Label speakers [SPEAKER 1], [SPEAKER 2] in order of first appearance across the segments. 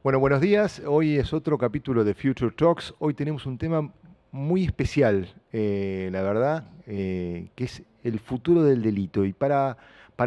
[SPEAKER 1] Bueno, buenos días. Hoy es otro capítulo de Future Talks. Hoy tenemos un tema muy especial, la verdad, que es el futuro del delito. Y para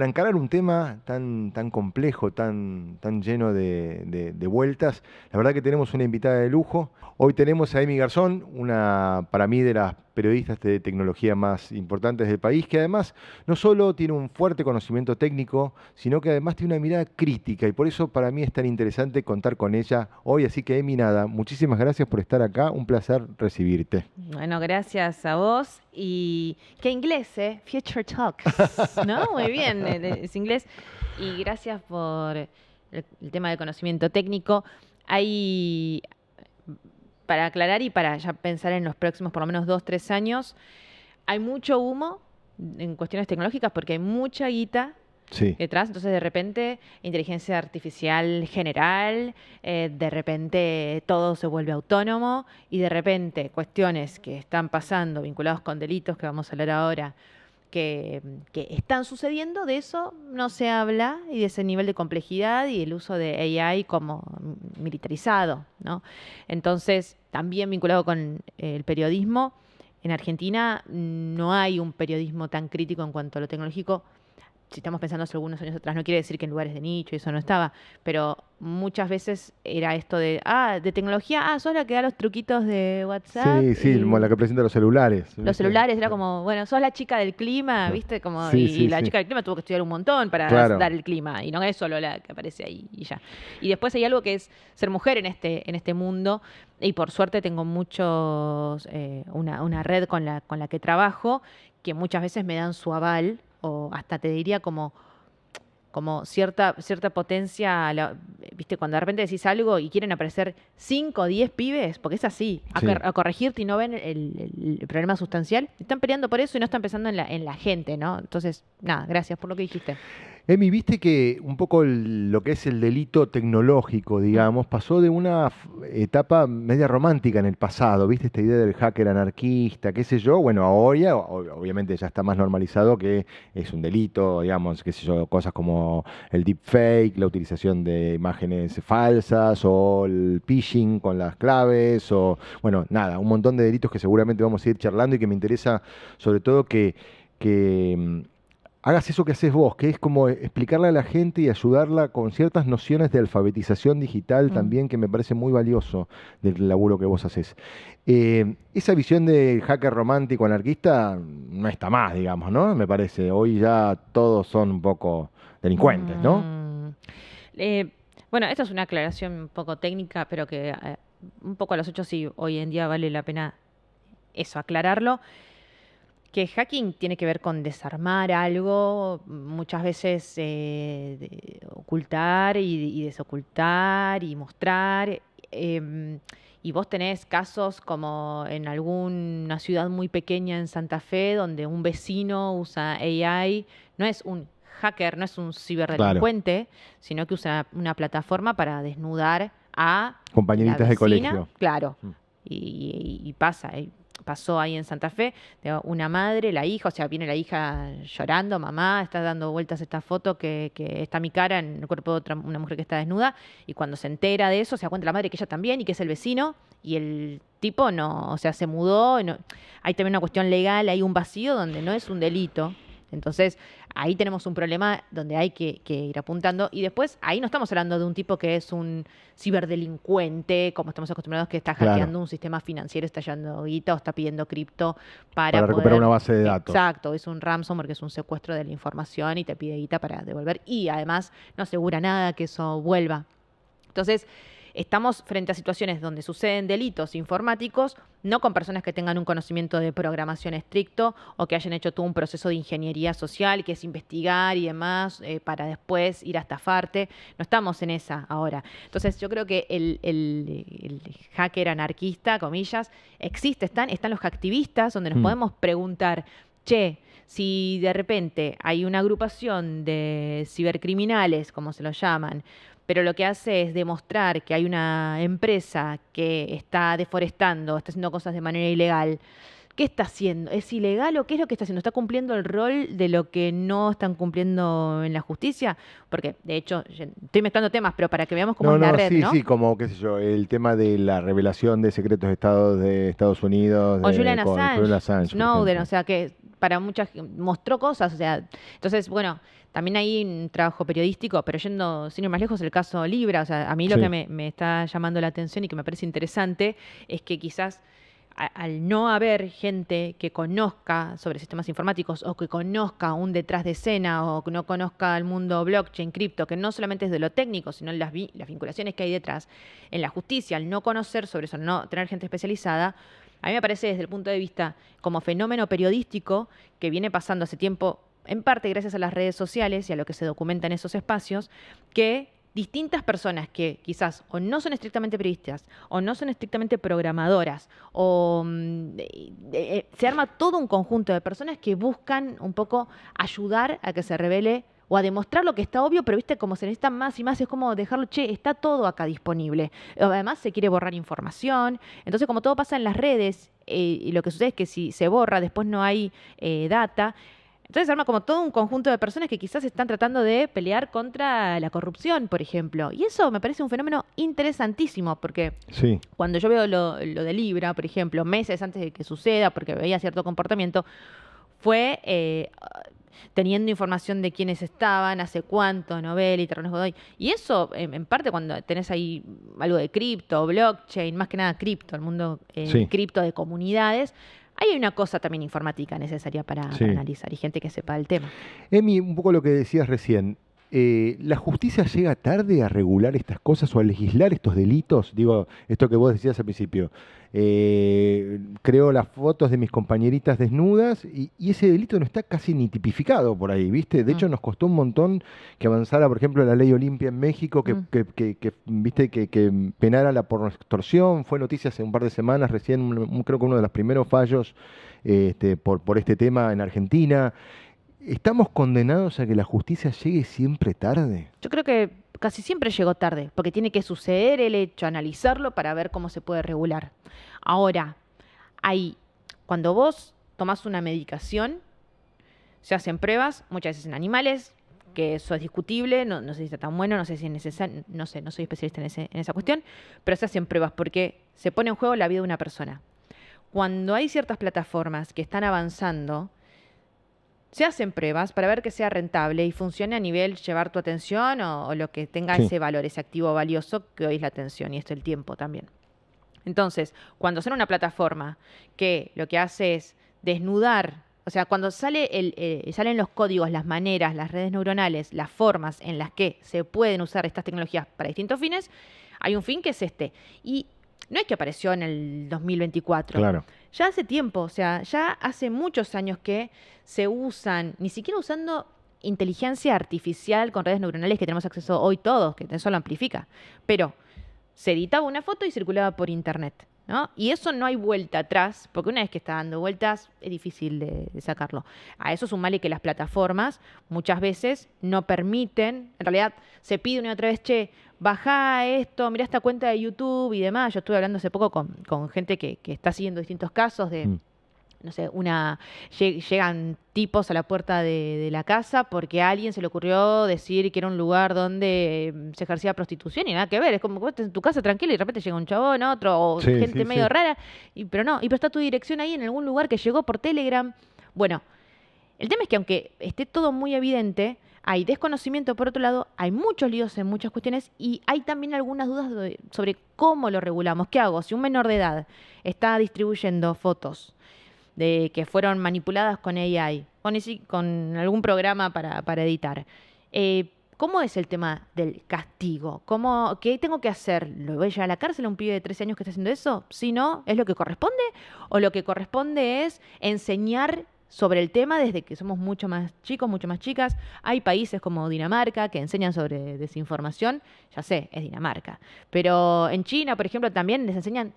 [SPEAKER 1] encarar un tema tan complejo, tan lleno de vueltas, la verdad que tenemos una invitada de lujo. Hoy tenemos a Emi Garzón, una para mí de las periodistas de tecnología más importantes del país, que además no solo tiene un fuerte conocimiento técnico, sino que además tiene una mirada crítica y por eso para mí es tan interesante contar con ella hoy. Así que, Emi, nada, muchísimas gracias por estar acá, un placer recibirte.
[SPEAKER 2] Bueno, gracias a vos. Y qué inglés, ¿eh? Future Talks, ¿no? Muy bien, es inglés. Y gracias por el tema del conocimiento técnico. Hay, para aclarar y para ya pensar en los próximos por lo menos 2, 3 años, hay mucho humo en cuestiones tecnológicas porque hay mucha guita
[SPEAKER 1] Sí,
[SPEAKER 2] detrás. Entonces, de repente, inteligencia artificial general, de repente todo se vuelve autónomo y de repente cuestiones que están pasando vinculados con delitos que vamos a hablar ahora, que están sucediendo, de eso no se habla y de ese nivel de complejidad y el uso de AI como militarizado, ¿no? Entonces, también vinculado con el periodismo, en Argentina no hay un periodismo tan crítico en cuanto a lo tecnológico. Si estamos pensando hace algunos años atrás, no quiere decir que en lugares de nicho y eso no estaba, pero muchas veces era esto de tecnología, sos la que da los truquitos de WhatsApp
[SPEAKER 1] sí, sí, como la
[SPEAKER 2] y
[SPEAKER 1] que presenta los celulares,
[SPEAKER 2] los
[SPEAKER 1] ¿viste?
[SPEAKER 2] celulares, era como, bueno, sos la chica del clima, ¿viste? Como,
[SPEAKER 1] Sí,
[SPEAKER 2] y
[SPEAKER 1] sí,
[SPEAKER 2] la
[SPEAKER 1] sí,
[SPEAKER 2] chica del clima tuvo que estudiar un montón para
[SPEAKER 1] claro.
[SPEAKER 2] dar el clima, y no es solo la que aparece ahí y ya. Y después hay algo que es ser mujer en este mundo, y por suerte tengo una red con la que trabajo, que muchas veces me dan su aval, o hasta te diría como cierta potencia, ¿viste? Cuando de repente decís algo y quieren aparecer 5 o 10 pibes, porque es así,
[SPEAKER 1] Sí.
[SPEAKER 2] a corregirte y no ven el problema sustancial, están peleando por eso y no están pensando en la gente, ¿no? Entonces, nada, gracias por lo que dijiste.
[SPEAKER 1] Emi, viste que un poco lo que es el delito tecnológico,
[SPEAKER 2] Mm.
[SPEAKER 1] digamos, pasó de una etapa media romántica en el pasado, viste esta idea del hacker anarquista, qué sé yo, bueno, ahora obviamente ya está más normalizado que es un delito, digamos, qué sé yo, cosas como el deepfake, la utilización de imágenes falsas o el phishing con las claves o, bueno, nada, un montón de delitos que seguramente vamos a ir charlando y que me interesa sobre todo que hagas eso que haces vos, que es como explicarle a la gente y ayudarla con ciertas nociones de alfabetización digital
[SPEAKER 2] Mm.
[SPEAKER 1] también, que me parece muy valioso del laburo que vos haces. Esa visión del hacker romántico anarquista no está más, digamos, ¿no? Me parece. Hoy ya todos son un poco delincuentes, ¿no?
[SPEAKER 2] Mm. Eh, bueno, esto es una aclaración un poco técnica, pero que un poco a los hechos sí hoy en día vale la pena eso, aclararlo. Que hacking tiene que ver con desarmar algo, muchas veces ocultar y desocultar y mostrar. Y vos tenés casos como en alguna ciudad muy pequeña en Santa Fe, donde un vecino usa AI, no es un hacker, no es un
[SPEAKER 1] Claro.
[SPEAKER 2] ciberdelincuente, sino que usa una plataforma para desnudar a la
[SPEAKER 1] Compañeritas de
[SPEAKER 2] vecina,
[SPEAKER 1] colegio.
[SPEAKER 2] claro,
[SPEAKER 1] Mm.
[SPEAKER 2] y pasa. Pasó ahí en Santa Fe, de una madre, la hija, o sea, viene la hija llorando, mamá, está dando vueltas esta foto que está mi cara en el cuerpo de una mujer que está desnuda, y cuando se entera de eso, se da cuenta la madre que ella también y que es el vecino, y el tipo no, o sea, se mudó, hay también una cuestión legal, hay un vacío donde no es un delito. Entonces, ahí tenemos un problema donde hay que ir apuntando. Y después, ahí no estamos hablando de un tipo que es un ciberdelincuente, como estamos acostumbrados, que está
[SPEAKER 1] Claro.
[SPEAKER 2] hackeando un sistema financiero, está yendo guita o está pidiendo cripto
[SPEAKER 1] Para
[SPEAKER 2] para
[SPEAKER 1] recuperar una
[SPEAKER 2] poder.
[SPEAKER 1] base de datos.
[SPEAKER 2] Exacto, es un ransomware, que es un secuestro de la información y te pide guita para devolver. Y además no asegura nada que eso vuelva. Entonces, estamos frente a situaciones donde suceden delitos informáticos, no con personas que tengan un conocimiento de programación estricto o que hayan hecho todo un proceso de ingeniería social, que es investigar y demás, para después ir a estafarte. No estamos en esa ahora. Entonces, yo creo que el hacker anarquista, comillas, existe, están los hacktivistas, donde nos
[SPEAKER 1] Mm.
[SPEAKER 2] podemos preguntar, che, si de repente hay una agrupación de cibercriminales, como se lo llaman, pero lo que hace es demostrar que hay una empresa que está deforestando, está haciendo cosas de manera ilegal, ¿qué está haciendo? ¿Es ilegal o qué es lo que está haciendo? ¿Está cumpliendo el rol de lo que no están cumpliendo en la justicia? Porque, de hecho, estoy mezclando temas, pero para que veamos cómo
[SPEAKER 1] No,
[SPEAKER 2] es la
[SPEAKER 1] no,
[SPEAKER 2] red,
[SPEAKER 1] sí,
[SPEAKER 2] ¿no?
[SPEAKER 1] sí, como, qué sé yo, el tema de la revelación de secretos de Estado de Estados Unidos
[SPEAKER 2] O Julian
[SPEAKER 1] con Julian
[SPEAKER 2] Assange,
[SPEAKER 1] Assange, por
[SPEAKER 2] Snowden, o
[SPEAKER 1] ejemplo.
[SPEAKER 2] sea, que para muchas mostró cosas, o sea, entonces, bueno, también hay un trabajo periodístico, pero yendo sin ir más lejos, el caso Libra, o sea, a mí lo que
[SPEAKER 1] Sí,
[SPEAKER 2] me está llamando la atención y que me parece interesante es que quizás al no haber gente que conozca sobre sistemas informáticos o que conozca un detrás de escena o que no conozca el mundo blockchain, cripto, que no solamente es de lo técnico, sino las vinculaciones que hay detrás en la justicia, al no conocer sobre eso, al no tener gente especializada, a mí me parece desde el punto de vista como fenómeno periodístico que viene pasando hace tiempo, en parte gracias a las redes sociales y a lo que se documenta en esos espacios, que distintas personas que quizás o no son estrictamente periodistas o no son estrictamente programadoras o se arma todo un conjunto de personas que buscan un poco ayudar a que se revele o a demostrar lo que está obvio, pero viste como se necesita más y más, es como dejarlo, che, está todo acá disponible. Además se quiere borrar información, entonces como todo pasa en las redes y lo que sucede es que si se borra después no hay data. Entonces se arma como todo un conjunto de personas que quizás están tratando de pelear contra la corrupción, por ejemplo. Y eso me parece un fenómeno interesantísimo, porque
[SPEAKER 1] sí.
[SPEAKER 2] cuando yo veo lo de Libra, por ejemplo, meses antes de que suceda, porque veía cierto comportamiento, fue teniendo información de quiénes estaban, hace cuánto, Novel y Terrones Godoy. Y eso, en parte, cuando tenés ahí algo de cripto, blockchain, más que nada cripto, el mundo
[SPEAKER 1] Sí,
[SPEAKER 2] cripto de comunidades, ahí hay una cosa también informática necesaria para
[SPEAKER 1] sí.
[SPEAKER 2] analizar y gente que sepa el tema.
[SPEAKER 1] Emi, un poco lo que decías recién. ¿La justicia llega tarde a regular estas cosas o a legislar estos delitos? Digo, esto que vos decías al principio. Creo las fotos de mis compañeritas desnudas y ese delito no está casi ni tipificado por ahí, ¿viste? De
[SPEAKER 2] Mm,
[SPEAKER 1] hecho, nos costó un montón que avanzara, por ejemplo, la ley Olimpia en México,
[SPEAKER 2] mm.
[SPEAKER 1] ¿viste? Que penara la pornoextorsión. Fue noticia hace un par de semanas, recién, creo que uno de los primeros fallos por este tema en Argentina. ¿Estamos condenados a que la justicia llegue siempre tarde?
[SPEAKER 2] Yo creo que casi siempre llegó tarde, porque tiene que suceder el hecho, analizarlo para ver cómo se puede regular. Ahora, hay, cuando vos tomás una medicación, se hacen pruebas, muchas veces en animales, que eso es discutible, no sé si está tan bueno, no sé si es necesario, no sé, no soy especialista en esa cuestión, pero se hacen pruebas porque se pone en juego la vida de una persona. Cuando hay ciertas plataformas que están avanzando, se hacen pruebas para ver que sea rentable y funcione a nivel llevar tu atención o lo que tenga
[SPEAKER 1] Sí,
[SPEAKER 2] ese valor, ese activo valioso que hoy es la atención y esto el tiempo también. Entonces, cuando sale una plataforma que lo que hace es desnudar, o sea, cuando salen los códigos, las maneras, las redes neuronales, las formas en las que se pueden usar estas tecnologías para distintos fines, hay un fin que es este. Y no es que apareció en el 2024.
[SPEAKER 1] claro.
[SPEAKER 2] Ya hace tiempo, o sea, ya hace muchos años que se usan, ni siquiera usando inteligencia artificial con redes neuronales que tenemos acceso hoy todos, que eso lo amplifica. Pero se editaba una foto y circulaba por internet, ¿no? Y eso no hay vuelta atrás, porque una vez que está dando vueltas es difícil de sacarlo. A eso sumale que las plataformas muchas veces no permiten, en realidad se pide una y otra vez, che, bajá esto, mirá esta cuenta de YouTube y demás. Yo estuve hablando hace poco con gente que está siguiendo distintos casos de
[SPEAKER 1] Mm.
[SPEAKER 2] no sé, llegan tipos a la puerta de la casa porque a alguien se le ocurrió decir que era un lugar donde se ejercía prostitución y nada que ver. Es como que vos estás en tu casa tranquila y de repente llega un chabón, otro, o
[SPEAKER 1] Sí,
[SPEAKER 2] gente
[SPEAKER 1] sí,
[SPEAKER 2] medio
[SPEAKER 1] sí.
[SPEAKER 2] rara, pero no, y pero está tu dirección ahí en algún lugar que llegó por Telegram. Bueno, el tema es que aunque esté todo muy evidente, hay desconocimiento por otro lado, hay muchos líos en muchas cuestiones y hay también algunas dudas sobre cómo lo regulamos. ¿Qué hago? Si un menor de edad está distribuyendo fotos de que fueron manipuladas con AI, con algún programa para editar. ¿Cómo es el tema del castigo? ¿Qué tengo que hacer? ¿Lo voy a llevar a la cárcel a un pibe de 13 años que está haciendo eso? Si no, ¿es lo que corresponde? ¿O lo que corresponde es enseñar sobre el tema desde que somos mucho más chicos, mucho más chicas? Hay países como Dinamarca que enseñan sobre desinformación. Ya sé, es Dinamarca. Pero en China, por ejemplo, también les enseñan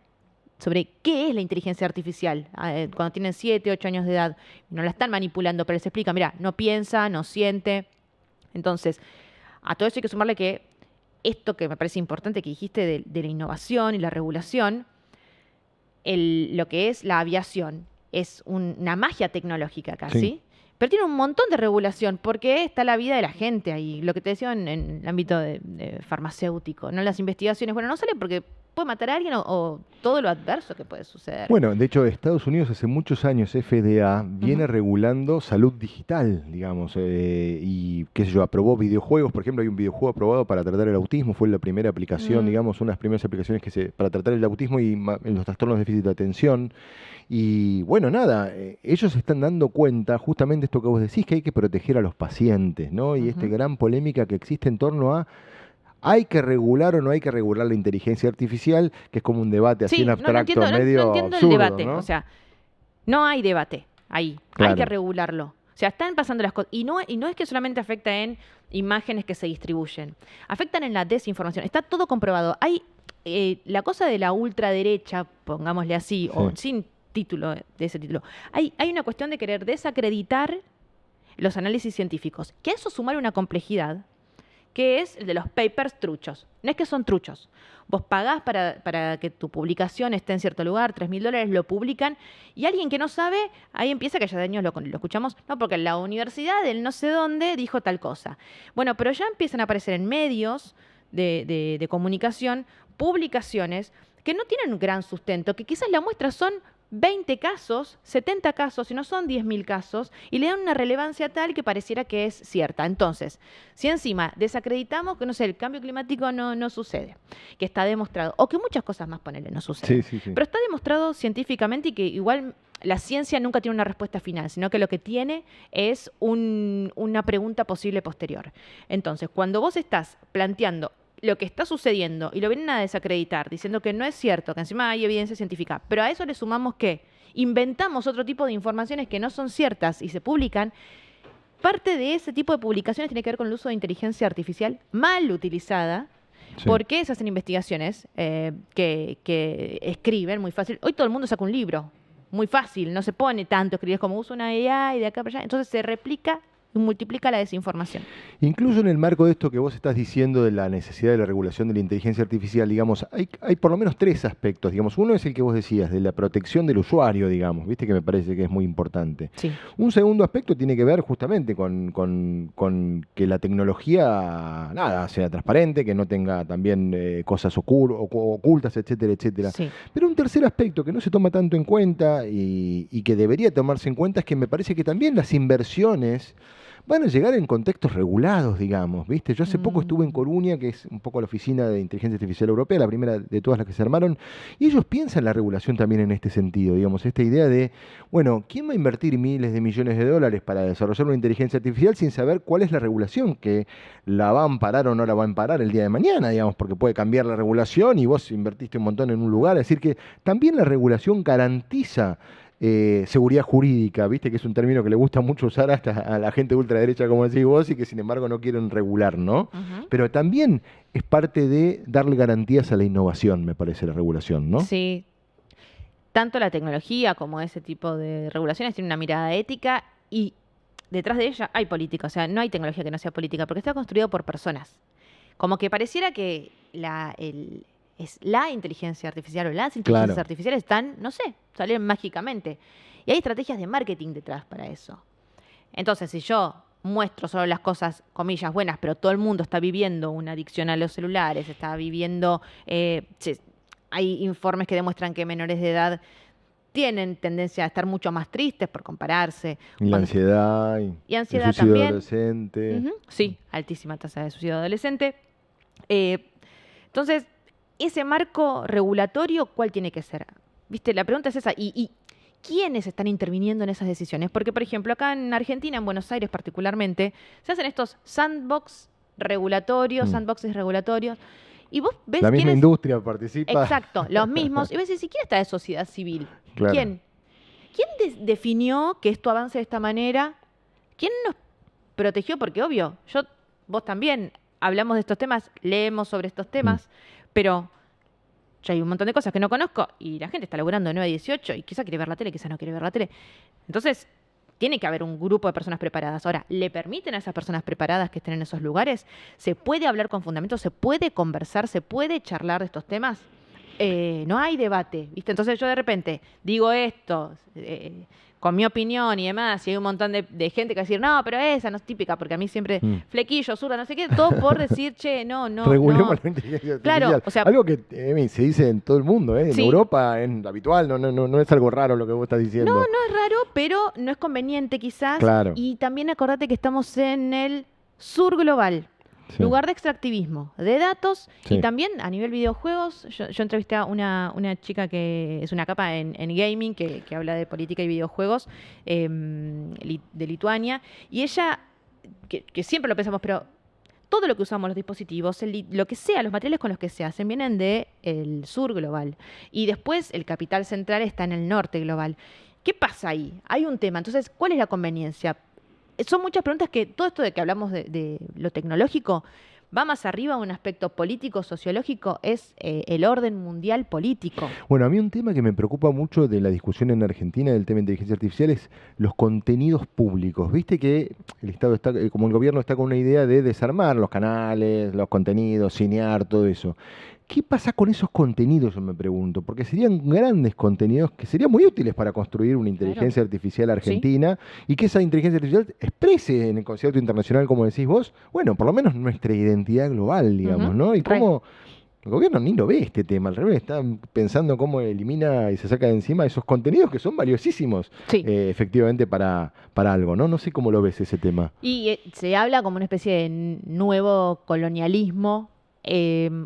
[SPEAKER 2] sobre qué es la inteligencia artificial cuando tienen 7, 8 años de edad. No la están manipulando, pero les explica, mira, no piensa, no siente. Entonces, a todo eso hay que sumarle que esto que me parece importante que dijiste de la innovación y la regulación, lo que es la aviación, es una magia tecnológica casi.
[SPEAKER 1] Sí.
[SPEAKER 2] Pero tiene un montón de regulación porque está la vida de la gente ahí. Lo que te decía en el ámbito de farmacéutico, ¿no? Las investigaciones, bueno, no sale porque puede matar a alguien o todo lo adverso que puede suceder.
[SPEAKER 1] Bueno, de hecho, Estados Unidos hace muchos años, FDA, viene regulando salud digital, digamos, y qué sé yo, aprobó videojuegos. Por ejemplo, hay un videojuego aprobado para tratar el autismo, fue la primera aplicación, digamos, una de las primeras aplicaciones para tratar el autismo y los trastornos de déficit de atención. Y bueno, nada, ellos se están dando cuenta, justamente esto que vos decís, que hay que proteger a los pacientes, ¿no? Y esta gran polémica que existe en torno a ¿hay que regular o no hay que regular la inteligencia artificial? Que es como un debate así en abstracto, medio
[SPEAKER 2] no entiendo
[SPEAKER 1] absurdo,
[SPEAKER 2] el debate.
[SPEAKER 1] ¿no?
[SPEAKER 2] O sea, no hay debate ahí.
[SPEAKER 1] Claro.
[SPEAKER 2] Hay que regularlo. O sea, están pasando las cosas. Y no es que solamente afecta en imágenes que se distribuyen. Afectan en la desinformación. Está todo comprobado. Hay la cosa de la ultraderecha, pongámosle así, o sin título de ese título. Hay una cuestión de querer desacreditar los análisis científicos. Que a eso sumar una complejidad que es el de los papers truchos. No es que son truchos. Vos pagás para que tu publicación esté en cierto lugar, $3.000, lo publican, y alguien que no sabe, ahí empieza, que ya de años lo escuchamos, no, porque la universidad del no sé dónde dijo tal cosa. Bueno, pero ya empiezan a aparecer en medios de comunicación publicaciones que no tienen un gran sustento, que quizás la muestra son 20 casos, 70 casos, y no son 10.000 casos, y le dan una relevancia tal que pareciera que es cierta. Entonces, si encima desacreditamos que, no sé, el cambio climático no sucede, que está demostrado, o que muchas cosas más, ponele, no suceden,
[SPEAKER 1] Sí.
[SPEAKER 2] pero está demostrado científicamente y que igual la ciencia nunca tiene una respuesta final, sino que lo que tiene es una pregunta posible posterior. Entonces, cuando vos estás planteando lo que está sucediendo y lo vienen a desacreditar, diciendo que no es cierto, que encima hay evidencia científica, pero a eso le sumamos que inventamos otro tipo de informaciones que no son ciertas y se publican, parte de ese tipo de publicaciones tiene que ver con el uso de inteligencia artificial mal utilizada, porque se hacen investigaciones que escriben muy fácil. Hoy todo el mundo saca un libro, muy fácil, no se pone tanto escribir como uso una AI de acá para allá, entonces se replica y multiplica la desinformación.
[SPEAKER 1] Incluso en el marco de esto que vos estás diciendo de la necesidad de la regulación de la inteligencia artificial, digamos, hay por lo menos 3 aspectos, digamos. Uno es el que vos decías, de la protección del usuario, digamos, viste, que me parece que es muy importante.
[SPEAKER 2] Sí.
[SPEAKER 1] Un segundo aspecto tiene que ver justamente con que la tecnología, nada, sea transparente, que no tenga también cosas ocultas, etcétera, etcétera.
[SPEAKER 2] Sí.
[SPEAKER 1] Pero un tercer aspecto que no se toma tanto en cuenta y que debería tomarse en cuenta es que me parece que también las inversiones van a llegar en contextos regulados, digamos, ¿viste? Yo hace poco estuve en Coruña, que es un poco la oficina de inteligencia artificial europea, la primera de todas las que se armaron, y ellos piensan la regulación también en este sentido, digamos, esta idea de, bueno, ¿quién va a invertir miles de millones de dólares para desarrollar una inteligencia artificial sin saber cuál es la regulación que la va a amparar o no la va a amparar el día de mañana, digamos, porque puede cambiar la regulación y vos invertiste un montón en un lugar? Es decir, que también la regulación garantiza seguridad jurídica, viste, que es un término que le gusta mucho usar hasta a la gente de ultraderecha, como decís vos, y que sin embargo no quieren regular, ¿no? Pero también es parte de darle garantías a la innovación, me parece, la regulación, ¿no?
[SPEAKER 2] Sí. Tanto la tecnología como ese tipo de regulaciones tienen una mirada ética y detrás de ella hay política. O sea, no hay tecnología que no sea política porque está construido por personas. Como que pareciera que es la inteligencia artificial o las inteligencias artificiales están, no sé, salen mágicamente. Y hay estrategias de marketing detrás para eso. Entonces, si yo muestro solo las cosas, comillas, buenas, pero todo el mundo está viviendo una adicción a los celulares, está viviendo... hay informes que demuestran que menores de edad tienen tendencia a estar mucho más tristes por compararse.
[SPEAKER 1] Y la ansiedad.
[SPEAKER 2] Y ansiedad
[SPEAKER 1] el suicidio
[SPEAKER 2] también.
[SPEAKER 1] Adolescente.
[SPEAKER 2] Sí, altísima tasa de suicidio adolescente. Entonces, ese marco regulatorio, ¿cuál tiene que ser? ¿Viste? La pregunta es esa. ¿Y quiénes están interviniendo en esas decisiones? Porque, por ejemplo, acá en Argentina, en Buenos Aires particularmente, se hacen estos sandboxes regulatorios, y vos ves
[SPEAKER 1] la misma industria participa.
[SPEAKER 2] Exacto, los mismos. Y ves, ¿y quién está de sociedad civil?
[SPEAKER 1] Claro.
[SPEAKER 2] ¿Quién definió que esto avance de esta manera? ¿Quién nos protegió? Porque, obvio, vos también hablamos de estos temas, leemos sobre estos temas, pero yo hay un montón de cosas que no conozco y la gente está laburando de 9 a 18 y quizá quiere ver la tele, quizá no quiere ver la tele. Entonces, tiene que haber un grupo de personas preparadas. Ahora, ¿le permiten a esas personas preparadas que estén en esos lugares? ¿Se puede hablar con fundamentos? ¿Se puede conversar? ¿Se puede charlar de estos temas? no hay debate, ¿viste? Entonces yo de repente digo esto, con mi opinión y demás, y hay un montón de gente que va a decir, no, pero esa no es típica, porque a mí siempre flequillo, zurda, no sé qué, todo por decir, che, no.
[SPEAKER 1] Regulemos la inteligencia
[SPEAKER 2] Claro,
[SPEAKER 1] artificial.
[SPEAKER 2] o sea,
[SPEAKER 1] algo que se dice en todo el mundo, en
[SPEAKER 2] sí.
[SPEAKER 1] Europa es habitual, no es algo raro lo que vos estás diciendo.
[SPEAKER 2] No es raro, pero no es conveniente quizás.
[SPEAKER 1] Claro.
[SPEAKER 2] Y también acordate que estamos en el sur global.
[SPEAKER 1] Sí.
[SPEAKER 2] Lugar de extractivismo, de datos
[SPEAKER 1] Sí.
[SPEAKER 2] y también a nivel videojuegos. Yo entrevisté a una chica que es una capa en gaming que habla de política y videojuegos de Lituania. Y ella, que siempre lo pensamos, pero todo lo que usamos, los dispositivos, lo que sea, los materiales con los que se hacen, vienen del sur global. Y después el capital central está en el norte global. ¿Qué pasa ahí? Hay un tema. Entonces, ¿cuál es la conveniencia? Son muchas preguntas que todo esto de que hablamos de lo tecnológico va más arriba, un aspecto político, sociológico, es el orden mundial político.
[SPEAKER 1] Bueno, a mí un tema que me preocupa mucho de la discusión en Argentina del tema de inteligencia artificial es los contenidos públicos. Viste que el Estado está, como el gobierno está con una idea de desarmar los canales, los contenidos, cinear, todo eso. ¿Qué pasa con esos contenidos, yo me pregunto? Porque serían grandes contenidos que serían muy útiles para construir una inteligencia artificial argentina y que esa inteligencia artificial exprese en el concierto internacional, como decís vos, bueno, por lo menos nuestra identidad global, digamos, ¿no? Y cómo el gobierno ni lo ve este tema, al revés, está pensando cómo elimina y se saca de encima esos contenidos que son valiosísimos, efectivamente, para algo, ¿no? No sé cómo lo ves ese tema.
[SPEAKER 2] Y se habla como una especie de nuevo colonialismo,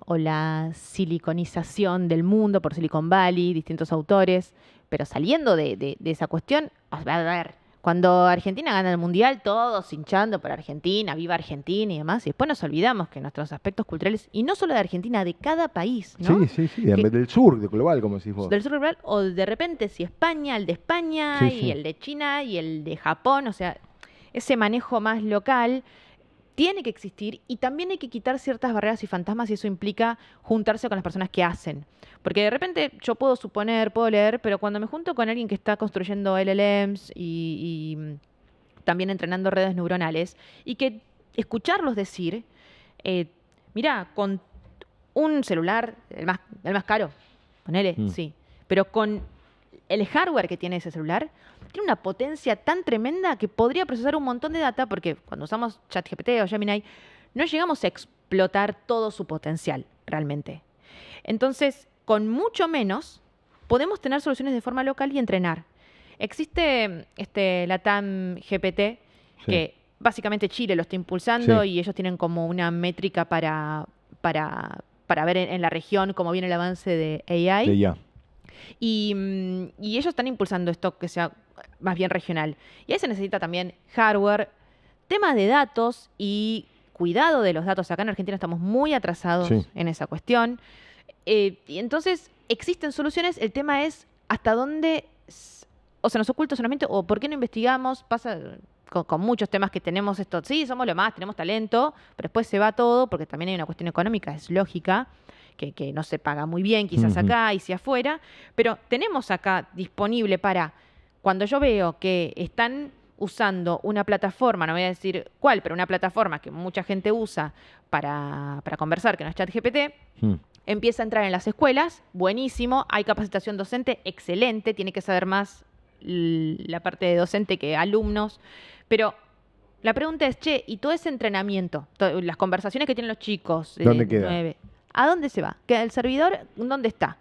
[SPEAKER 2] o la siliconización del mundo por Silicon Valley, distintos autores, pero saliendo de esa cuestión, a ver, cuando Argentina gana el Mundial, todos hinchando por Argentina, viva Argentina y demás, y después nos olvidamos que nuestros aspectos culturales, y no solo de Argentina, de cada país, ¿no?
[SPEAKER 1] Sí, del sur, de global, como decís vos.
[SPEAKER 2] Del sur global, o de repente si España, el de España, y el de China, y el de Japón, o sea, ese manejo más local tiene que existir y también hay que quitar ciertas barreras y fantasmas y eso implica juntarse con las personas que hacen. Porque de repente yo puedo suponer, puedo leer, pero cuando me junto con alguien que está construyendo LLMs y también entrenando redes neuronales y que escucharlos decir, mira, con un celular, el más caro, ponele, sí, pero con el hardware que tiene ese celular, tiene una potencia tan tremenda que podría procesar un montón de data, porque cuando usamos ChatGPT o Gemini, no llegamos a explotar todo su potencial realmente. Entonces, con mucho menos, podemos tener soluciones de forma local y entrenar. Existe Latam GPT, que básicamente Chile lo está impulsando y ellos tienen como una métrica para ver en la región cómo viene el avance de AI. Y ellos están impulsando esto que sea más bien regional. Y ahí se necesita también hardware, temas de datos y cuidado de los datos. Acá en Argentina estamos muy atrasados en esa cuestión. Y entonces existen soluciones. El tema es hasta dónde o se nos oculta solamente o por qué no investigamos. Pasa con muchos temas que tenemos esto. Sí, somos lo más, tenemos talento, pero después se va todo porque también hay una cuestión económica, es lógica. Que no se paga muy bien quizás acá y si afuera, pero tenemos acá disponible para, cuando yo veo que están usando una plataforma, no voy a decir cuál, pero una plataforma que mucha gente usa para conversar, que no es ChatGPT, empieza a entrar en las escuelas, buenísimo, hay capacitación docente, excelente, tiene que saber más la parte de docente que alumnos, pero la pregunta es, ¿y todo ese entrenamiento, las conversaciones que tienen los chicos?
[SPEAKER 1] ¿Dónde queda?
[SPEAKER 2] ¿A dónde se va? ¿Queda el servidor? ¿Dónde está?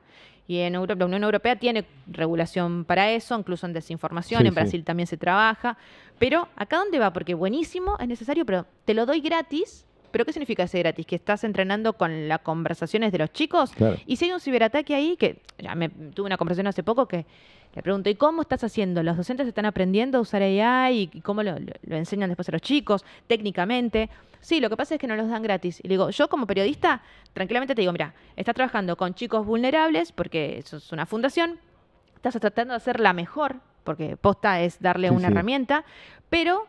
[SPEAKER 2] Y en Europa, la Unión Europea tiene regulación para eso, incluso en desinformación, en Brasil también se trabaja. Pero, ¿acá dónde va? Porque buenísimo, es necesario, pero te lo doy gratis. ¿Pero qué significa ese gratis? Que estás entrenando con las conversaciones de los chicos.
[SPEAKER 1] Claro.
[SPEAKER 2] Y si hay un ciberataque ahí, que ya tuve una conversación hace poco que le pregunto, ¿y cómo estás haciendo? ¿Los docentes están aprendiendo a usar AI? ¿Y cómo lo enseñan después a los chicos técnicamente? Sí, lo que pasa es que no los dan gratis. Y le digo, yo como periodista, tranquilamente te digo, mira, estás trabajando con chicos vulnerables, porque eso es una fundación, estás tratando de hacer la mejor, porque posta es darle una herramienta, pero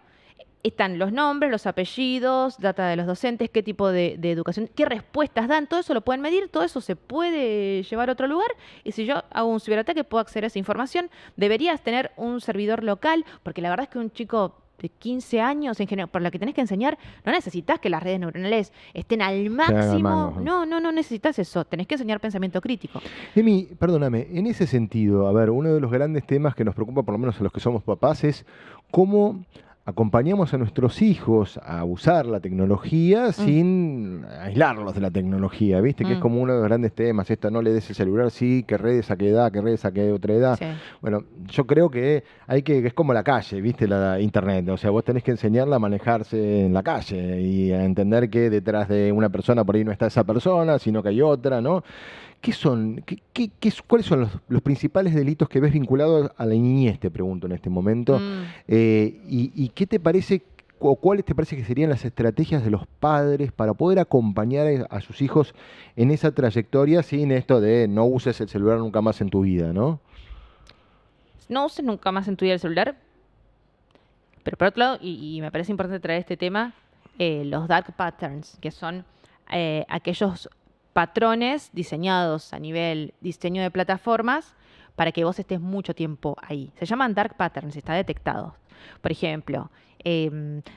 [SPEAKER 2] están los nombres, los apellidos, data de los docentes, qué tipo de educación, qué respuestas dan, todo eso lo pueden medir, todo eso se puede llevar a otro lugar y si yo hago un ciberataque puedo acceder a esa información. Deberías tener un servidor local, porque la verdad es que un chico de 15 años, en general, por la que tenés que enseñar, no necesitas que las redes neuronales estén al máximo. No necesitas eso. Tenés que enseñar pensamiento crítico.
[SPEAKER 1] Emi, perdóname, en ese sentido, a ver, uno de los grandes temas que nos preocupa, por lo menos a los que somos papás, es cómo acompañamos a nuestros hijos a usar la tecnología sin aislarlos de la tecnología, ¿viste? Que es como uno de los grandes temas, esto no le des el celular, sí, qué redes a qué edad, qué redes a qué otra edad.
[SPEAKER 2] Sí.
[SPEAKER 1] Bueno, yo creo que es como la calle, ¿viste? La internet, o sea, vos tenés que enseñarla a manejarse en la calle y a entender que detrás de una persona por ahí no está esa persona, sino que hay otra, ¿no? ¿Cuáles son los principales delitos que ves vinculados a la niñez, te pregunto en este momento? ¿Y qué te parece, o cuáles te parece que serían las estrategias de los padres para poder acompañar a sus hijos en esa trayectoria sin esto de no uses el celular nunca más en tu vida, ¿no?
[SPEAKER 2] No uses nunca más en tu vida el celular. Pero por otro lado, y me parece importante traer este tema, los dark patterns, que son aquellos patrones diseñados a nivel diseño de plataformas para que vos estés mucho tiempo ahí. Se llaman dark patterns, está detectado. Por ejemplo,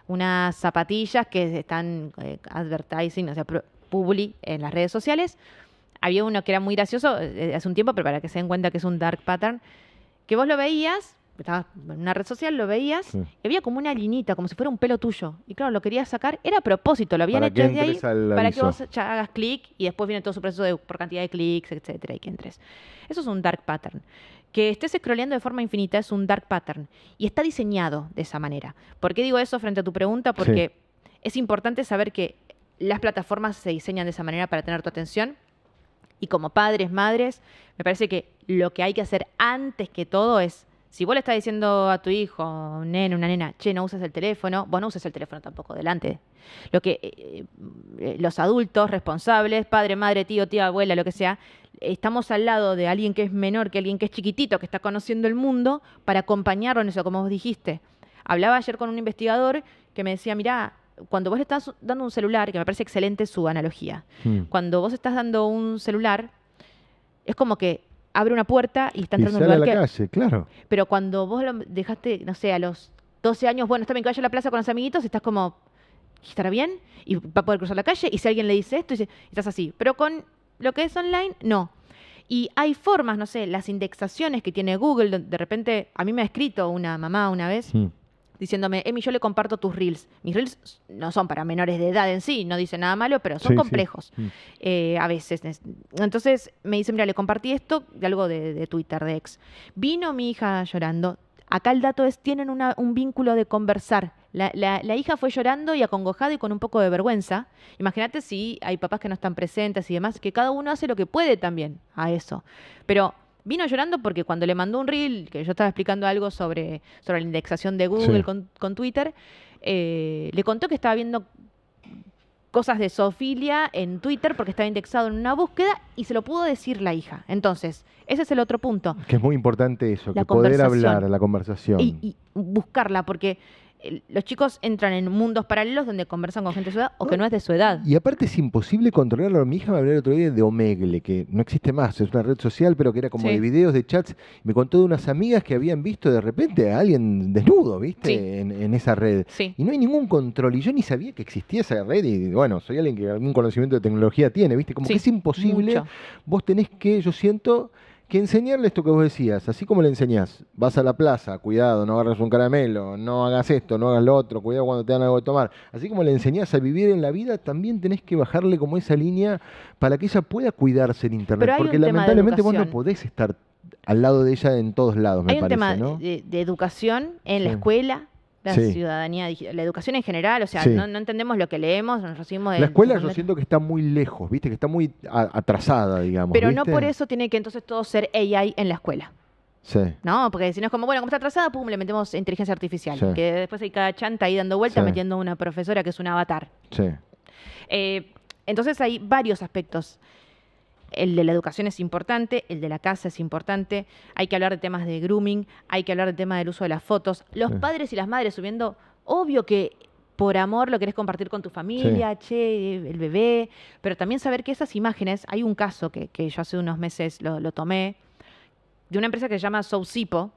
[SPEAKER 2] unas zapatillas que están advertising, o sea, publi en las redes sociales. Había uno que era muy gracioso hace un tiempo, pero para que se den cuenta que es un dark pattern, que vos lo veías, estabas en una red social, lo veías, y había como una linita, como si fuera un pelo tuyo. Y claro, lo querías sacar, era a propósito, lo habían hecho desde ahí para que vos ya hagas clic y después viene todo su proceso por cantidad de clics, etcétera, y que entres. Eso es un dark pattern. Que estés scrolleando de forma infinita es un dark pattern y está diseñado de esa manera. ¿Por qué digo eso frente a tu pregunta? Porque es importante saber que las plataformas se diseñan de esa manera para tener tu atención. Y como padres, madres, me parece que lo que hay que hacer antes que todo es, si vos le estás diciendo a tu hijo, un nene, una nena, che, no uses el teléfono, vos no uses el teléfono tampoco delante. Lo que los adultos responsables, padre, madre, tío, tía, abuela, lo que sea, estamos al lado de alguien que es menor, que alguien que es chiquitito, que está conociendo el mundo, para acompañarlo en eso, como vos dijiste. Hablaba ayer con un investigador que me decía, mirá, cuando vos le estás dando un celular, que me parece excelente su analogía, cuando vos estás dando un celular, es como que abre una puerta y está entrando en un lugar
[SPEAKER 1] a la calle, claro.
[SPEAKER 2] Pero cuando vos lo dejaste, no sé, a los 12 años, bueno, está bien que vaya a la plaza con los amiguitos, estás como, ¿estará bien? Y va a poder cruzar la calle, y si alguien le dice esto, estás así. Pero con lo que es online, no. Y hay formas, no sé, las indexaciones que tiene Google, de repente, a mí me ha escrito una mamá una vez, diciéndome, Emi, yo le comparto tus reels. Mis reels no son para menores de edad en sí, no dicen nada malo, pero son complejos a veces. Entonces me dice, mira, le compartí esto de algo de Twitter, de ex. Vino mi hija llorando. Acá el dato es, tienen un vínculo de conversar. La hija fue llorando y acongojada y con un poco de vergüenza. Imagínate si hay papás que no están presentes y demás, que cada uno hace lo que puede también a eso. Pero vino llorando porque cuando le mandó un reel, que yo estaba explicando algo sobre la indexación de Google con Twitter, le contó que estaba viendo cosas de zoofilia en Twitter porque estaba indexado en una búsqueda y se lo pudo decir la hija. Entonces, ese es el otro punto.
[SPEAKER 1] Que es muy importante eso, que poder hablar, la conversación.
[SPEAKER 2] Y buscarla, porque los chicos entran en mundos paralelos donde conversan con gente de su edad o que no es de su edad.
[SPEAKER 1] Y aparte es imposible controlarlo. Mi hija me habló el otro día de Omegle, que no existe más, es una red social, pero que era como de videos, de chats. Me contó de unas amigas que habían visto de repente a alguien desnudo, ¿viste? En esa red. Y no hay ningún control. Y yo ni sabía que existía esa red. Y bueno, soy alguien que algún conocimiento de tecnología tiene, ¿viste? Como que es imposible. Mucho. Vos tenés que, yo siento, que enseñarle esto que vos decías, así como le enseñás, vas a la plaza, cuidado, no agarres un caramelo, no hagas esto, no hagas lo otro, cuidado cuando te dan algo de tomar. Así como le enseñás a vivir en la vida, también tenés que bajarle como esa línea para que ella pueda cuidarse en Internet, porque lamentablemente vos no podés estar al lado de ella en todos lados, me parece, ¿no?
[SPEAKER 2] Hay un tema de educación en la escuela. La ciudadanía digital, la educación en general, o sea, no entendemos lo que leemos, nos recibimos de...
[SPEAKER 1] La escuela yo siento que está muy lejos, ¿viste? Que está muy atrasada, digamos.
[SPEAKER 2] Pero
[SPEAKER 1] ¿viste?
[SPEAKER 2] no por eso tiene que entonces todo ser AI en la escuela. ¿No? Porque si no es como, bueno, como está atrasada, pum, le metemos inteligencia artificial. Que después hay cada chanta ahí dando vueltas metiendo una profesora que es un avatar. Entonces hay varios aspectos. El de la educación es importante, el de la casa es importante, hay que hablar de temas de grooming, hay que hablar del tema del uso de las fotos. Los padres y las madres subiendo, obvio que por amor lo querés compartir con tu familia, che, el bebé, pero también saber que esas imágenes, hay un caso que yo hace unos meses lo tomé, de una empresa que se llama Sousipo,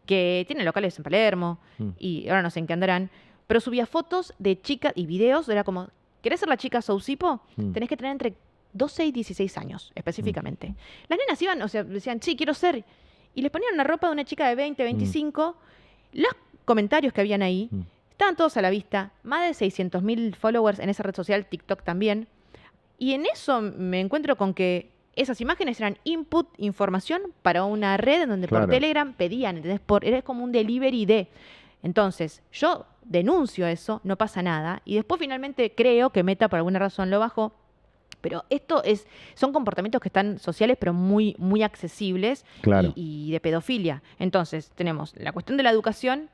[SPEAKER 2] que tiene locales en Palermo y ahora no sé en qué andarán, pero subía fotos de chicas y videos, era como, ¿querés ser la chica Sousipo? Tenés que tener entre 12 y 16 años, específicamente. Las nenas iban, o sea, decían, sí, quiero ser, y les ponían una ropa de una chica de 20, 25, los comentarios que habían ahí, estaban todos a la vista, más de 600.000 followers en esa red social, TikTok también, y en eso me encuentro con que esas imágenes eran input, información para una red en donde por Telegram pedían, ¿entendés? Era como un delivery de. Entonces, yo denuncio eso, no pasa nada, y después finalmente creo que Meta por alguna razón lo bajó, pero son comportamientos que están sociales, pero muy, muy accesibles y de pedofilia. Entonces, tenemos la cuestión de la educación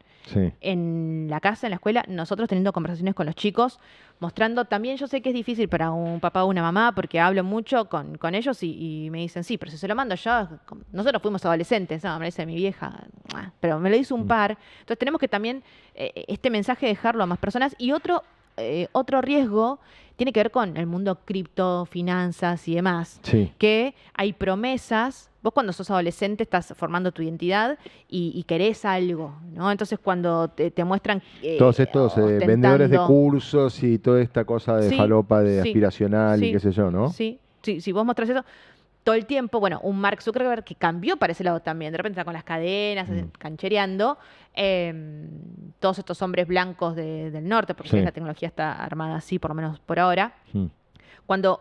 [SPEAKER 2] en la casa, en la escuela, nosotros teniendo conversaciones con los chicos, mostrando también, yo sé que es difícil para un papá o una mamá, porque hablo mucho con ellos y me dicen, sí, pero si se lo mando yo, nosotros fuimos adolescentes, no, me dice mi vieja, pero me lo hizo un par. Entonces tenemos que también este mensaje dejarlo a más personas. Y otro riesgo tiene que ver con el mundo cripto, finanzas y demás. Que hay promesas. Vos cuando sos adolescente estás formando tu identidad y querés algo, ¿no? Entonces cuando te muestran
[SPEAKER 1] todos estos vendedores de cursos y toda esta cosa de falopa de aspiracional y qué sé yo, ¿no?
[SPEAKER 2] Sí, si vos mostrás eso todo el tiempo, bueno, un Mark Zuckerberg que cambió para ese lado también, de repente está con las cadenas, canchereando, todos estos hombres blancos del norte, porque la tecnología está armada así, por lo menos por ahora. Cuando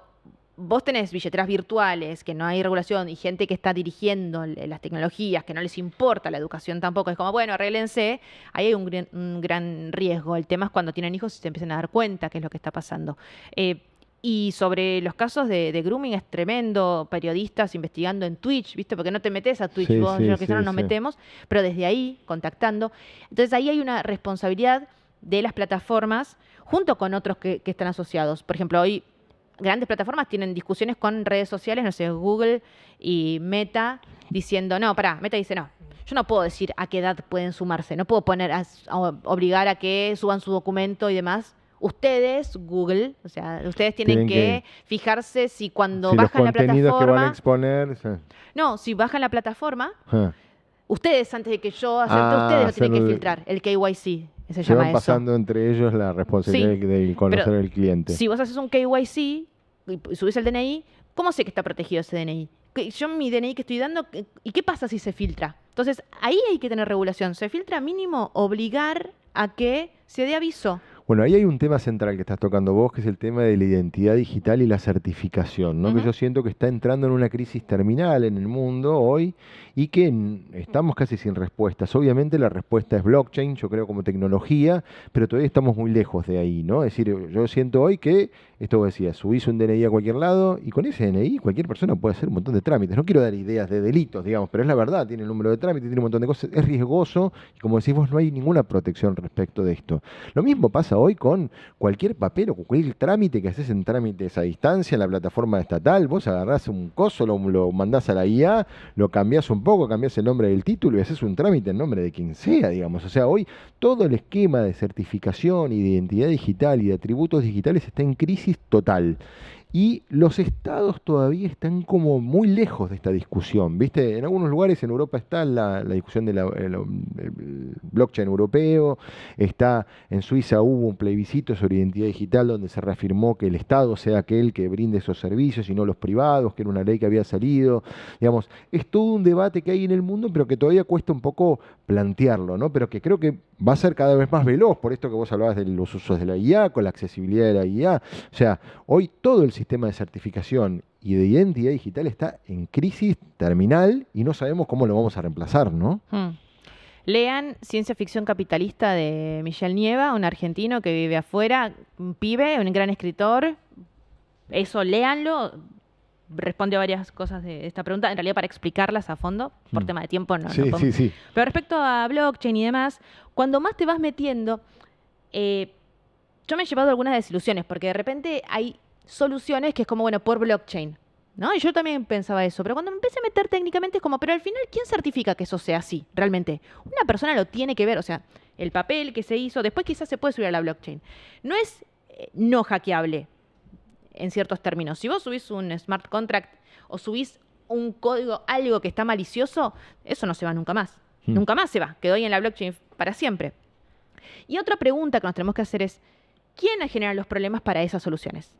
[SPEAKER 2] vos tenés billeteras virtuales, que no hay regulación, y gente que está dirigiendo las tecnologías, que no les importa la educación tampoco, es como, bueno, arréglense, ahí hay un gran riesgo. El tema es cuando tienen hijos y se empiezan a dar cuenta qué es lo que está pasando. Y sobre los casos de grooming es tremendo, periodistas investigando en Twitch, ¿viste? Porque no te metes a Twitch, yo quizás no nos metemos, pero desde ahí, contactando. Entonces ahí hay una responsabilidad de las plataformas junto con otros que están asociados. Por ejemplo, hoy grandes plataformas tienen discusiones con redes sociales, no sé, Google y Meta, diciendo, no, Meta dice, no, yo no puedo decir a qué edad pueden sumarse, no puedo obligar a que suban su documento y demás. Ustedes, Google, o sea, ustedes tienen que fijarse si cuando bajan la plataforma...
[SPEAKER 1] los contenidos que van a exponer...
[SPEAKER 2] No, si bajan la plataforma, ustedes, antes de que yo acepte, ustedes lo tienen que filtrar, el KYC. Se
[SPEAKER 1] van pasando entre ellos la responsabilidad de conocer al cliente.
[SPEAKER 2] Si vos haces un KYC y subís el DNI, ¿cómo sé que está protegido ese DNI? Yo mi DNI que estoy dando, ¿y qué pasa si se filtra? Entonces, ahí hay que tener regulación. Se filtra mínimo obligar a que se dé aviso.
[SPEAKER 1] Bueno, ahí hay un tema central que estás tocando vos, que es el tema de la identidad digital y la certificación, ¿no? Que yo siento que está entrando en una crisis terminal en el mundo hoy y que estamos casi sin respuestas. Obviamente la respuesta es blockchain, yo creo, como tecnología, pero todavía estamos muy lejos de ahí, ¿no? Es decir, yo siento hoy que, esto vos decías, subís un DNI a cualquier lado y con ese DNI cualquier persona puede hacer un montón de trámites. No quiero dar ideas de delitos, digamos, pero es la verdad, tiene el número de trámites, tiene un montón de cosas, es riesgoso y como decís vos, no hay ninguna protección respecto de esto. Lo mismo pasa hoy con cualquier papel o cualquier trámite que haces en trámites a distancia en la plataforma estatal. Vos agarrás un coso, lo mandás a la IA, lo cambiás un poco, cambiás el nombre del título y haces un trámite en nombre de quien sea, digamos. O sea, hoy todo el esquema de certificación y de identidad digital y de atributos digitales está en crisis total. Y los estados todavía están como muy lejos de esta discusión, ¿viste? En algunos lugares en Europa está la discusión del blockchain europeo, en Suiza hubo un plebiscito sobre identidad digital donde se reafirmó que el Estado sea aquel que brinde esos servicios y no los privados, que era una ley que había salido, digamos, es todo un debate que hay en el mundo, pero que todavía cuesta un poco plantearlo, ¿no? Pero que creo que va a ser cada vez más veloz, por esto que vos hablabas de los usos de la IA, con la accesibilidad de la IA, o sea, hoy todo el sistema de certificación y de identidad digital está en crisis terminal y no sabemos cómo lo vamos a reemplazar, ¿no?
[SPEAKER 2] Lean Ciencia Ficción Capitalista de Michel Nieva, un argentino que vive afuera, un pibe, un gran escritor. Eso, léanlo. Responde a varias cosas de esta pregunta, en realidad para explicarlas a fondo, por tema de tiempo no.
[SPEAKER 1] Sí.
[SPEAKER 2] Pero respecto a blockchain y demás, cuando más te vas metiendo, yo me he llevado algunas desilusiones, porque de repente hay soluciones que es como, bueno, por blockchain, ¿no? Y yo también pensaba eso, pero cuando me empecé a meter técnicamente es como, pero al final, ¿quién certifica que eso sea así, realmente? Una persona lo tiene que ver, o sea, el papel que se hizo, después quizás se puede subir a la blockchain. No es no hackeable, en ciertos términos. Si vos subís un smart contract o subís un código, algo que está malicioso, eso no se va nunca más. Nunca más se va, quedó ahí en la blockchain para siempre. Y otra pregunta que nos tenemos que hacer es, ¿quién genera los problemas para esas soluciones?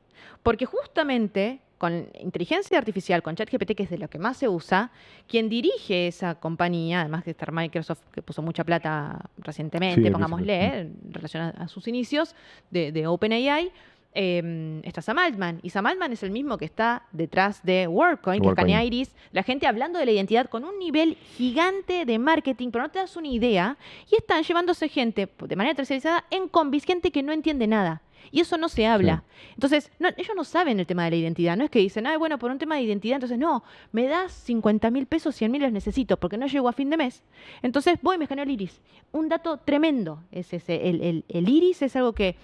[SPEAKER 2] Porque justamente con inteligencia artificial, con ChatGPT, que es de lo que más se usa, quien dirige esa compañía, además de estar Microsoft, que puso mucha plata recientemente,
[SPEAKER 1] Sí,
[SPEAKER 2] pongámosle, en relación a sus inicios de OpenAI, está Sam Altman. Y Sam Altman es el mismo que está detrás de WorldCoin, que escanea iris. La gente hablando de la identidad con un nivel gigante de marketing, pero no te das una idea. Y están llevándose gente de manera tercerizada en combis, gente que no entiende nada. Y eso no se habla.
[SPEAKER 1] Sí.
[SPEAKER 2] Entonces, ellos no saben el tema de la identidad. No es que dicen, bueno, por un tema de identidad, entonces no, me das 50.000 pesos, 100.000 los necesito porque no llego a fin de mes. Entonces voy y me escaneo el iris. Un dato tremendo es ese. El iris es algo que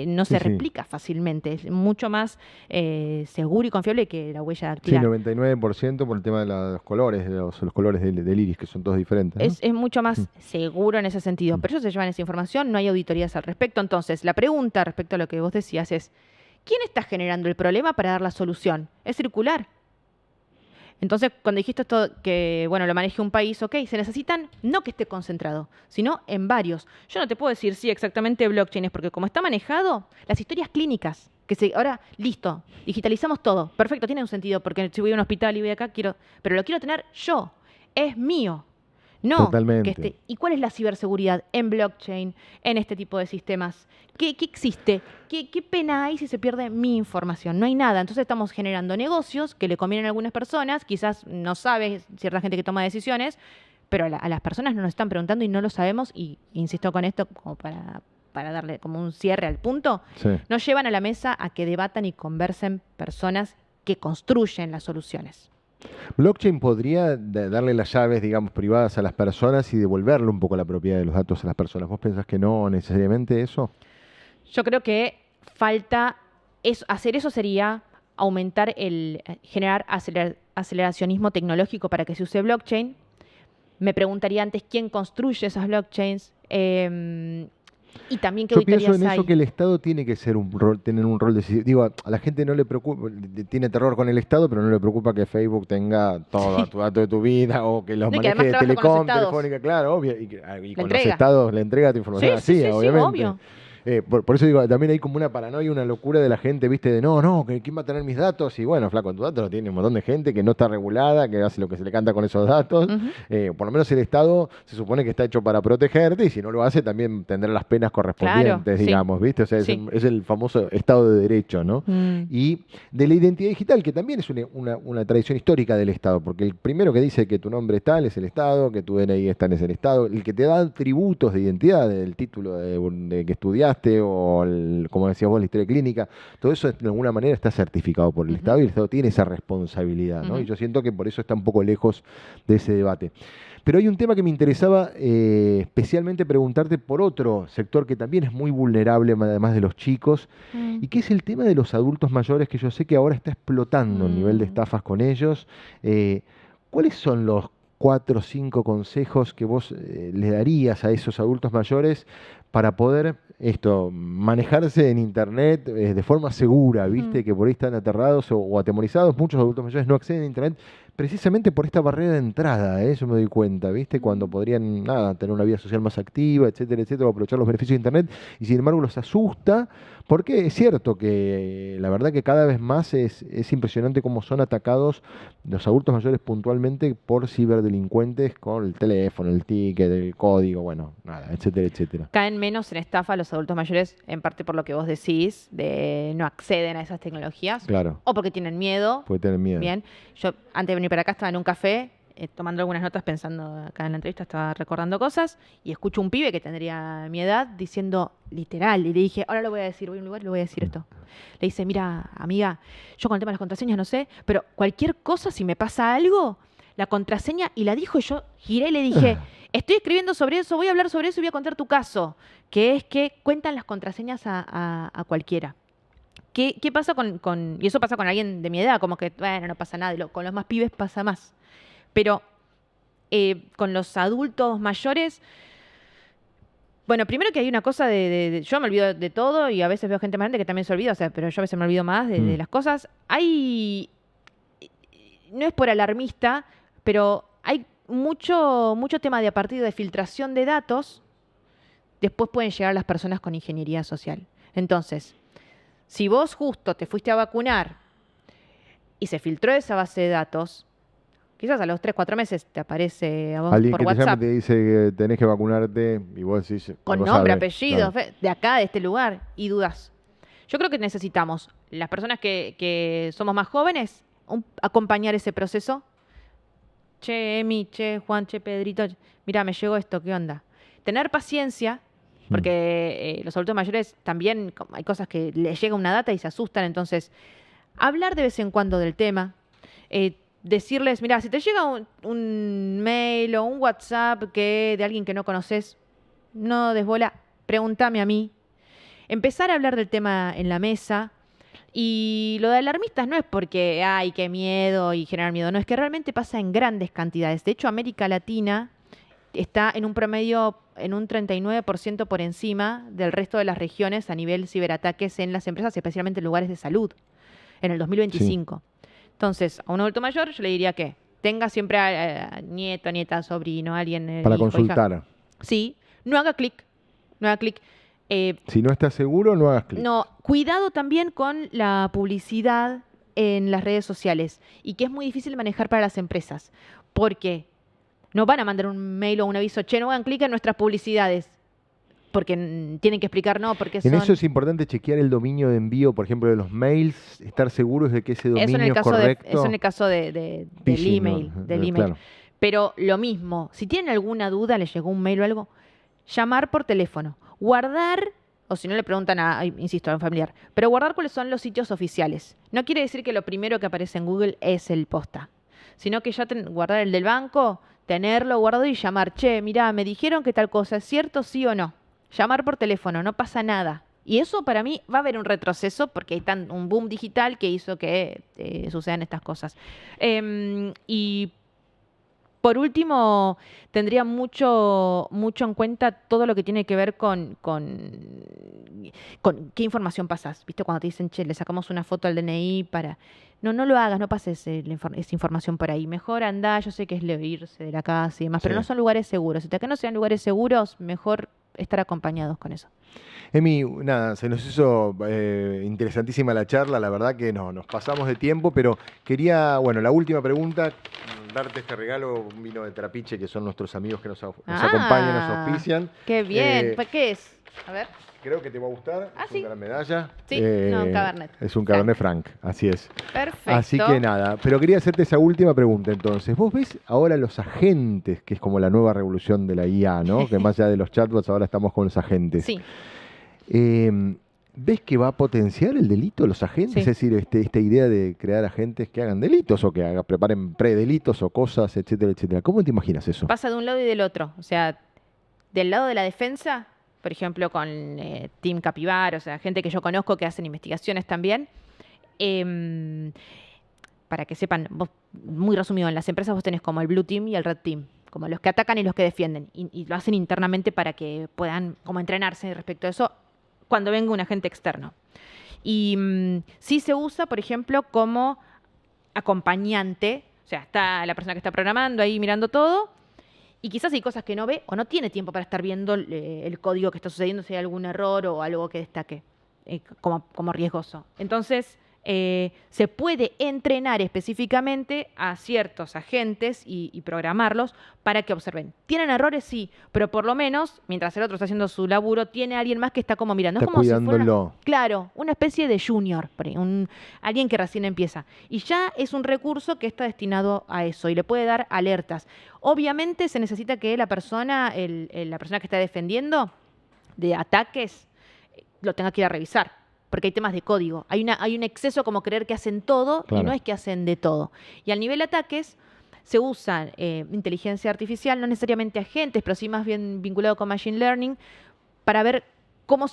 [SPEAKER 2] no se replica fácilmente. Es mucho más seguro y confiable que la huella dactilar.
[SPEAKER 1] Sí, 99% por el tema de los colores, los colores del iris, que son todos diferentes, ¿no?
[SPEAKER 2] Es mucho más seguro en ese sentido. Pero ellos se llevan esa información, no hay auditorías al respecto. Entonces, la pregunta respecto a lo que vos decías es, ¿quién está generando el problema para dar la solución? Es circular. Entonces, cuando dijiste esto que, bueno, lo maneje un país, ok, se necesitan no que esté concentrado, sino en varios. Yo no te puedo decir sí exactamente blockchain, es porque como está manejado, las historias clínicas, ahora, listo, digitalizamos todo, perfecto, tiene un sentido, porque si voy a un hospital y voy acá, pero lo quiero tener yo, es mío. No,
[SPEAKER 1] Totalmente.
[SPEAKER 2] ¿Y cuál es la ciberseguridad en blockchain, en este tipo de sistemas? ¿Qué existe? ¿Qué pena hay si se pierde mi información? No hay nada. Entonces estamos generando negocios que le convienen a algunas personas, quizás no sabe cierta gente que toma decisiones, pero a las personas no nos están preguntando y no lo sabemos, y insisto con esto como para darle como un cierre al punto, nos llevan a la mesa a que debatan y conversen personas que construyen las soluciones.
[SPEAKER 1] ¿Blockchain podría darle las llaves, digamos, privadas a las personas y devolverle un poco la propiedad de los datos a las personas? ¿Vos pensás que no necesariamente eso?
[SPEAKER 2] Yo creo que falta hacer eso sería aumentar generar aceleracionismo tecnológico para que se use blockchain. Me preguntaría antes quién construye esas blockchains. Y también qué
[SPEAKER 1] Yo pienso en
[SPEAKER 2] hay.
[SPEAKER 1] eso, que el Estado tiene que tener un rol decisivo. Digo, a la gente no le preocupa, tiene terror con el Estado, pero no le preocupa que Facebook tenga todo tu dato de tu vida, o que los maneje de Telecom, Telefónica, claro, obvio, y con los estados le entrega tu información así, obviamente.
[SPEAKER 2] Sí, obvio.
[SPEAKER 1] Por eso digo, también hay como una paranoia, una locura de la gente, ¿viste? De no, ¿quién va a tener mis datos? Y bueno, flaco, tus datos lo tiene un montón de gente que no está regulada, que hace lo que se le canta con esos datos. Por lo menos el Estado se supone que está hecho para protegerte, y si no lo hace, también tendrá las penas correspondientes, digamos, ¿viste? O sea, es el famoso Estado de Derecho, ¿no? Y de la identidad digital, que también es una tradición histórica del Estado, porque el primero que dice que tu nombre es tal es el Estado, que tu DNI es tal es el Estado, el que te da atributos de identidad, el título de que estudiaste, o como decías vos, la historia clínica, todo eso de alguna manera está certificado por el Estado, y el Estado tiene esa responsabilidad, ¿no? Y yo siento que por eso está un poco lejos de ese debate. Pero hay un tema que me interesaba especialmente preguntarte por otro sector que también es muy vulnerable, además de los chicos, y que es el tema de los adultos mayores, que yo sé que ahora está explotando el nivel de estafas con ellos. ¿Cuáles son los 4 o 5 consejos que vos le darías a esos adultos mayores para poder manejarse en Internet de forma segura? ¿Viste? Que por ahí están aterrados o atemorizados. Muchos adultos mayores no acceden a Internet precisamente por esta barrera de entrada, eso me doy cuenta, ¿viste? Cuando podrían, tener una vida social más activa, etcétera, etcétera, o aprovechar los beneficios de Internet, y sin embargo los asusta, porque es cierto que la verdad que cada vez más es impresionante cómo son atacados los adultos mayores puntualmente por ciberdelincuentes con el teléfono, el ticket, el código, bueno, etcétera, etcétera.
[SPEAKER 2] Caen menos en estafa los adultos mayores, en parte por lo que vos decís, de no acceden a esas tecnologías.
[SPEAKER 1] Claro.
[SPEAKER 2] O porque tienen miedo.
[SPEAKER 1] Puede tener miedo.
[SPEAKER 2] Bien. Yo, antes de venir para acá, estaba en un café, tomando algunas notas, pensando acá en la entrevista, estaba recordando cosas, y escucho un pibe que tendría mi edad diciendo literal, y le dije, ahora lo voy a decir, voy a un lugar y le voy a decir esto. Le dice, mira, amiga, yo con el tema de las contraseñas no sé, pero cualquier cosa, si me pasa algo, la contraseña, y la dijo, y yo giré y le dije, estoy escribiendo sobre eso, voy a hablar sobre eso y voy a contar tu caso, que es que cuentan las contraseñas a cualquiera. ¿Qué pasa y eso pasa con alguien de mi edad, como que, bueno, no pasa nada, con los más pibes pasa más. Pero con los adultos mayores, bueno, primero que hay una cosa yo me olvido de todo, y a veces veo gente más grande que también se olvida, pero yo a veces me olvido más de las cosas. No es por alarmista, pero hay mucho tema de a partir de filtración de datos, después pueden llegar las personas con ingeniería social. Entonces, si vos justo te fuiste a vacunar y se filtró esa base de datos, quizás a los 3, 4 meses te aparece a vos
[SPEAKER 1] Alguien
[SPEAKER 2] por
[SPEAKER 1] que te llama y
[SPEAKER 2] WhatsApp
[SPEAKER 1] te dice que tenés que vacunarte y vos decís...
[SPEAKER 2] con
[SPEAKER 1] no
[SPEAKER 2] nombre,
[SPEAKER 1] sabes.
[SPEAKER 2] apellido,
[SPEAKER 1] Claro.
[SPEAKER 2] de acá, de este lugar, y dudas. Yo creo que necesitamos, las personas que somos más jóvenes, acompañar ese proceso. Che, Emi, che, Juan, che, Pedrito, mira, me llegó esto, ¿qué onda? Tener paciencia, porque los adultos mayores también hay cosas que les llega una data y se asustan, entonces hablar de vez en cuando del tema, decirles, mira, si te llega un mail o un WhatsApp de alguien que no conoces, no desbola, pregúntame a mí. Empezar a hablar del tema en la mesa. Y lo de alarmistas no es porque, ay, qué miedo y generar miedo, no, es que realmente pasa en grandes cantidades. De hecho, América Latina está en un promedio, en un 39% por encima del resto de las regiones a nivel ciberataques en las empresas, especialmente en lugares de salud, en el 2025. Entonces, a un adulto mayor yo le diría que tenga siempre a nieto, nieta, sobrino, alguien,
[SPEAKER 1] Para
[SPEAKER 2] hijo,
[SPEAKER 1] consultar.
[SPEAKER 2] hija. Sí, no haga clic, no haga clic.
[SPEAKER 1] Si no estás seguro, no hagas clic.
[SPEAKER 2] No, cuidado también con la publicidad en las redes sociales y que es muy difícil manejar para las empresas, porque no van a mandar un mail o un aviso, che, no hagan clic en nuestras publicidades, porque tienen que explicar, no, porque
[SPEAKER 1] En
[SPEAKER 2] son...
[SPEAKER 1] eso es importante chequear el dominio de envío, por ejemplo, de los mails, estar seguros de que ese dominio
[SPEAKER 2] Eso en el
[SPEAKER 1] es
[SPEAKER 2] caso
[SPEAKER 1] correcto.
[SPEAKER 2] eso en el caso del
[SPEAKER 1] Phishing,
[SPEAKER 2] email,
[SPEAKER 1] ¿no?
[SPEAKER 2] del email.
[SPEAKER 1] Claro.
[SPEAKER 2] Pero lo mismo, si tienen alguna duda, les llegó un mail o algo, llamar por teléfono, guardar, o si no le preguntan insisto, a un familiar, pero guardar cuáles son los sitios oficiales. No quiere decir que lo primero que aparece en Google es el posta, sino que ya guardar el del banco, tenerlo guardado y llamar, che, mirá, me dijeron que tal cosa, ¿es cierto, sí o no? Llamar por teléfono, no pasa nada. Y eso para mí va a haber un retroceso porque hay un boom digital que hizo que sucedan estas cosas. Y por último, tendría mucho en cuenta todo lo que tiene que ver con qué información pasas. ¿Viste? Cuando te dicen, che, le sacamos una foto al DNI para... No lo hagas, no pases esa información por ahí. Mejor andá, yo sé que es irse de la casa y demás, pero
[SPEAKER 1] Sí.
[SPEAKER 2] no son lugares seguros. Hasta que no sean lugares seguros, mejor estar acompañados con eso.
[SPEAKER 1] Emi, nada, se nos hizo interesantísima la charla, la verdad que no, nos pasamos de tiempo, pero quería, bueno, la última pregunta, darte este regalo, un vino de Trapiche, que son nuestros amigos que nos acompañan, nos auspician.
[SPEAKER 2] ¡Qué bien! ¿Qué es? A ver.
[SPEAKER 1] Creo que te va a gustar, es
[SPEAKER 2] sí.
[SPEAKER 1] una gran medalla.
[SPEAKER 2] Sí, no, un Cabernet.
[SPEAKER 1] Es un Cabernet Franc, así es.
[SPEAKER 2] Perfecto.
[SPEAKER 1] Así que nada, pero quería hacerte esa última pregunta entonces. ¿Vos ves ahora los agentes, que es como la nueva revolución de la IA, ¿no? Que más allá de los chatbots, ahora estamos con los agentes.
[SPEAKER 2] Sí.
[SPEAKER 1] ¿Ves que va a potenciar el delito los agentes?
[SPEAKER 2] Sí.
[SPEAKER 1] Es decir, esta idea de crear agentes que hagan delitos o que preparen predelitos o cosas, etcétera, etcétera. ¿Cómo te imaginas eso?
[SPEAKER 2] Pasa de un lado y del otro. O sea, del lado de la defensa, por ejemplo, con Team Capibar, o sea, gente que yo conozco que hacen investigaciones también. Para que sepan, vos, muy resumido, en las empresas vos tenés como el Blue Team y el Red Team, como los que atacan y los que defienden. Y lo hacen internamente para que puedan como entrenarse respecto a eso cuando venga un agente externo. Y sí se usa, por ejemplo, como acompañante. O sea, está la persona que está programando ahí mirando todo y quizás hay cosas que no ve o no tiene tiempo para estar viendo el código que está sucediendo, si hay algún error o algo que destaque como riesgoso. Entonces, se puede entrenar específicamente a ciertos agentes y programarlos para que observen. ¿Tienen errores? Sí, pero por lo menos, mientras el otro está haciendo su laburo, tiene alguien más que está como mirando.
[SPEAKER 1] Está
[SPEAKER 2] es como
[SPEAKER 1] cuidándolo.
[SPEAKER 2] Claro, una especie de junior, alguien que recién empieza. Y ya es un recurso que está destinado a eso y le puede dar alertas. Obviamente se necesita que la persona que está defendiendo de ataques lo tenga que ir a revisar. Porque hay temas de código. Hay un exceso como creer que hacen todo
[SPEAKER 1] Claro.
[SPEAKER 2] y no es que hacen de todo. Y al nivel ataques se usa inteligencia artificial, no necesariamente agentes, pero sí más bien vinculado con machine learning, para ver cómo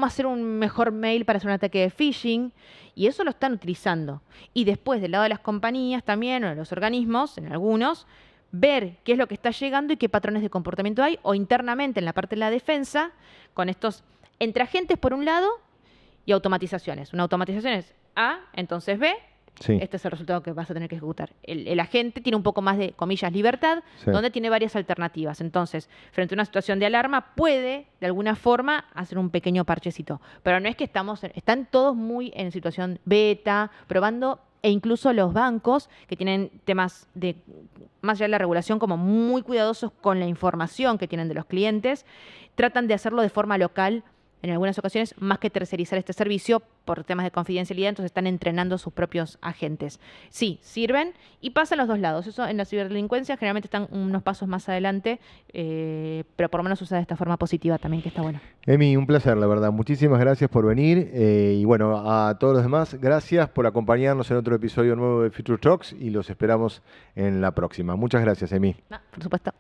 [SPEAKER 2] hacer un mejor mail para hacer un ataque de phishing. Y eso lo están utilizando. Y después, del lado de las compañías también, o de los organismos, en algunos, ver qué es lo que está llegando y qué patrones de comportamiento hay, o internamente en la parte de la defensa, con estos entre agentes por un lado y automatizaciones. Una automatización es A, entonces B,
[SPEAKER 1] Sí.
[SPEAKER 2] este es el resultado que vas a tener que ejecutar. El agente tiene un poco más de, comillas, libertad,
[SPEAKER 1] Sí.
[SPEAKER 2] donde tiene varias alternativas. Entonces, frente a una situación de alarma, puede, de alguna forma, hacer un pequeño parchecito. Pero no es que están todos muy en situación beta, probando, e incluso los bancos, que tienen temas de, más allá de la regulación, como muy cuidadosos con la información que tienen de los clientes, tratan de hacerlo de forma local en algunas ocasiones, más que tercerizar este servicio por temas de confidencialidad, entonces están entrenando sus propios agentes. Sí, sirven y pasan los dos lados. Eso en la ciberdelincuencia generalmente están unos pasos más adelante, pero por lo menos usa de esta forma positiva también, que está bueno.
[SPEAKER 1] Emi, un placer, la verdad. Muchísimas gracias por venir. Y bueno, a todos los demás, gracias por acompañarnos en otro episodio nuevo de Future Talks y los esperamos en la próxima. Muchas gracias, Emi.
[SPEAKER 2] No, por supuesto.